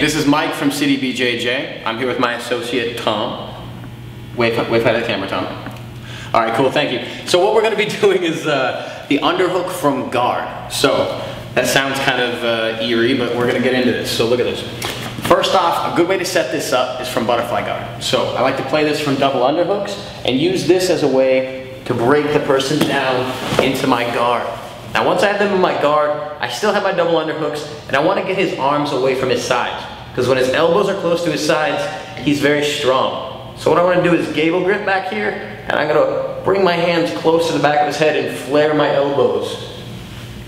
this is Mike from City BJJ. I'm here with my associate Tom. Wave high to the camera, Tom. All right, cool, thank you. So what we're gonna be doing is the underhook from guard. So that sounds kind of eerie, but we're gonna get into this. So look at this. First off, a good way to set this up is from butterfly guard. So I like to play this from double underhooks and use this as a way to break the person down into my guard. Now once I have them in my guard, I still have my double underhooks and I want to get his arms away from his sides. Because when his elbows are close to his sides, he's very strong. So what I want to do is gable grip back here, and I'm going to bring my hands close to the back of his head and flare my elbows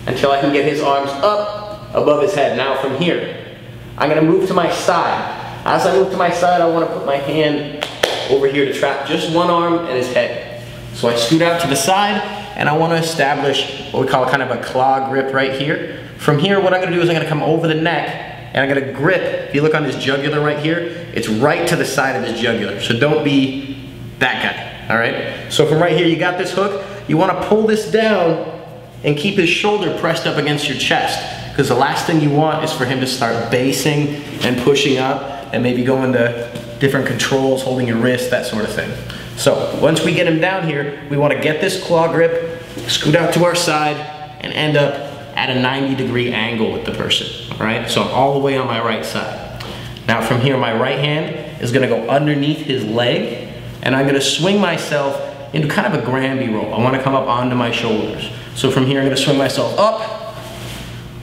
until I can get his arms up above his head. Now from here, I'm going to move to my side. As I move to my side, I want to put my hand over here to trap just one arm and his head. So I scoot out to the side, and I want to establish what we call kind of a claw grip right here. From here, what I'm going to do is I'm going to come over the neck, and I'm going to grip. If you look on his jugular right here, it's right to the side of his jugular. So don't be that guy, all right? So from right here, you got this hook. You want to pull this down and keep his shoulder pressed up against your chest, because the last thing you want is for him to start basing and pushing up and maybe go into different controls, holding your wrist, that sort of thing. So once we get him down here, we want to get this claw grip, scoot out to our side, and end up at a 90-degree angle with the person, all right? So I'm all the way on my right side. Now from here, my right hand is gonna go underneath his leg, and I'm gonna swing myself into kind of a Granby roll. I wanna come up onto my shoulders. So from here, I'm gonna swing myself up,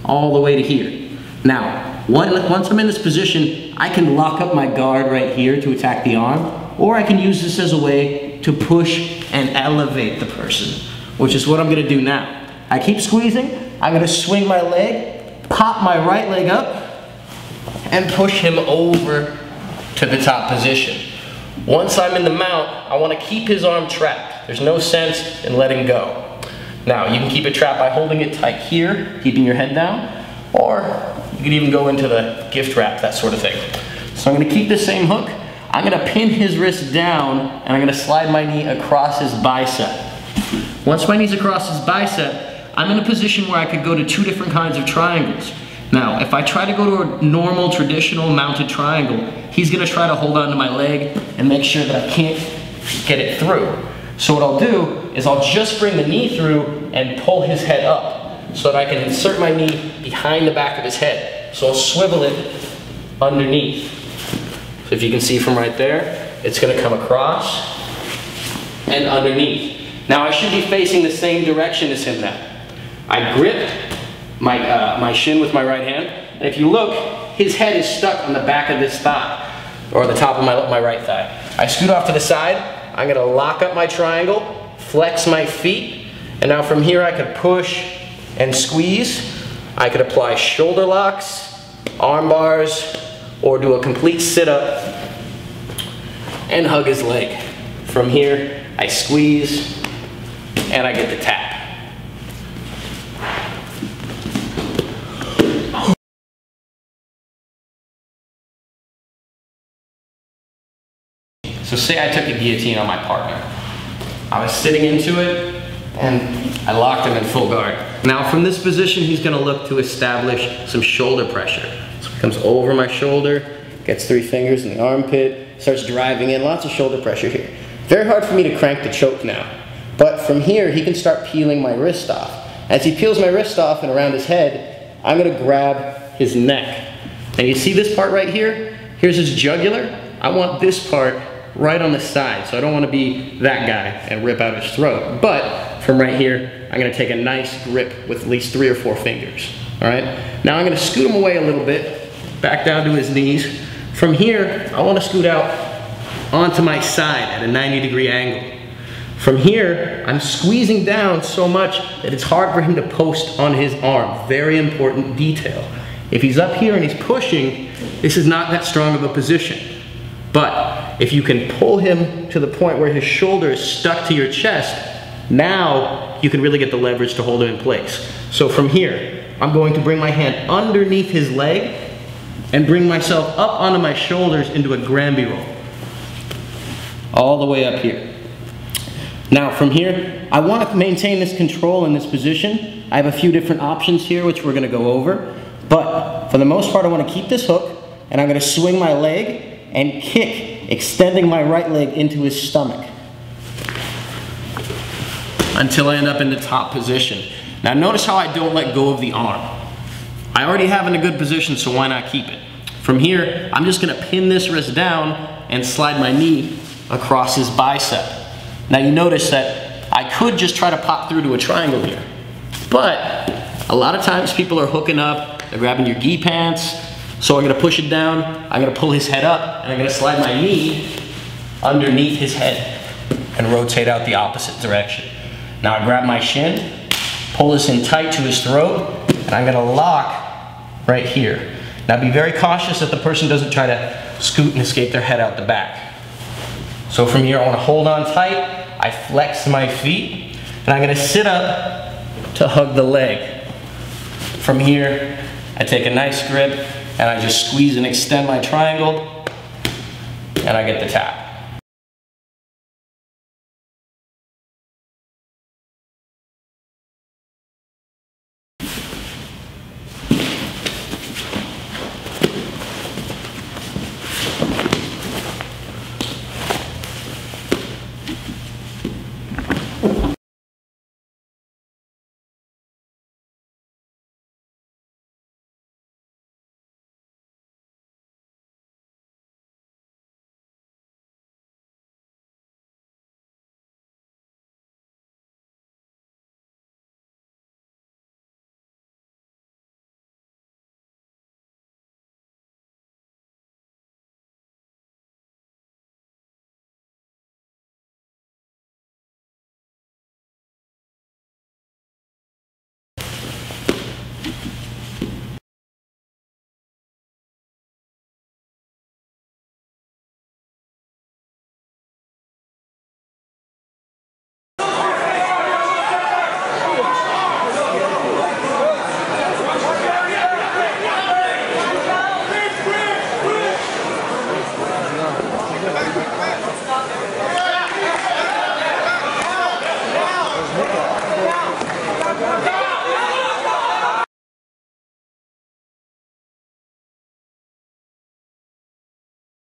all the way to here. Now, once I'm in this position, I can lock up my guard right here to attack the arm, or I can use this as a way to push and elevate the person, which is what I'm gonna do now. I keep squeezing, I'm gonna swing my leg, pop my right leg up, and push him over to the top position. Once I'm in the mount, I wanna keep his arm trapped. There's no sense in letting go. Now, you can keep it trapped by holding it tight here, keeping your head down, or you can even go into the gift wrap, that sort of thing. So I'm gonna keep the same hook. I'm gonna pin his wrist down, and I'm gonna slide my knee across his bicep. Once my knee's across his bicep, I'm in a position where I could go to two different kinds of triangles. Now, if I try to go to a normal, traditional mounted triangle, he's gonna try to hold onto my leg and make sure that I can't get it through. So what I'll do is I'll just bring the knee through and pull his head up so that I can insert my knee behind the back of his head. So I'll swivel it underneath. So if you can see from right there, it's gonna come across and underneath. Now I should be facing the same direction as him now. I grip my shin with my right hand, and if you look, his head is stuck on the back of this thigh, or the top of my right thigh. I scoot off to the side, I'm gonna lock up my triangle, flex my feet, and now from here I could push and squeeze. I could apply shoulder locks, arm bars, or do a complete sit-up and hug his leg. From here, I squeeze, and I get the tap. So say I took a guillotine on my partner. I was sitting into it, and I locked him in full guard. Now from this position, he's gonna look to establish some shoulder pressure. So he comes over my shoulder, gets 3 fingers in the armpit, starts driving in, lots of shoulder pressure here. Very hard for me to crank the choke now. But from here, he can start peeling my wrist off. As he peels my wrist off and around his head, I'm gonna grab his neck. And you see this part right here? Here's his jugular. I want this part right on the side, so I don't want to be that guy and rip out his throat. But from right here, I'm going to take a nice grip with at least 3 or 4 fingers. All right. Now I'm going to scoot him away a little bit, back down to his knees. From here, I want to scoot out onto my side at a 90-degree angle. From here, I'm squeezing down so much that it's hard for him to post on his arm. Very important detail. If he's up here and he's pushing, this is not that strong of a position. But if you can pull him to the point where his shoulder is stuck to your chest, now you can really get the leverage to hold him in place. So from here, I'm going to bring my hand underneath his leg and bring myself up onto my shoulders into a Granby roll. All the way up here. Now from here, I want to maintain this control in this position. I have a few different options here which we're going to go over. But for the most part, I want to keep this hook and I'm gonna swing my leg and kick, extending my right leg into his stomach until I end up in the top position. Now notice how I don't let go of the arm. I already have it in a good position, so why not keep it? From here, I'm just gonna pin this wrist down and slide my knee across his bicep. Now you notice that I could just try to pop through to a triangle here, but a lot of times people are hooking up, they're grabbing your gi pants, so I'm gonna push it down, I'm gonna pull his head up, and I'm gonna slide my knee underneath his head and rotate out the opposite direction. Now I grab my shin, pull this in tight to his throat, and I'm gonna lock right here. Now be very cautious that the person doesn't try to scoot and escape their head out the back. So from here I wanna hold on tight, I flex my feet, and I'm gonna sit up to hug the leg. From here, I take a nice grip, and I just squeeze and extend my triangle, and I get the tap.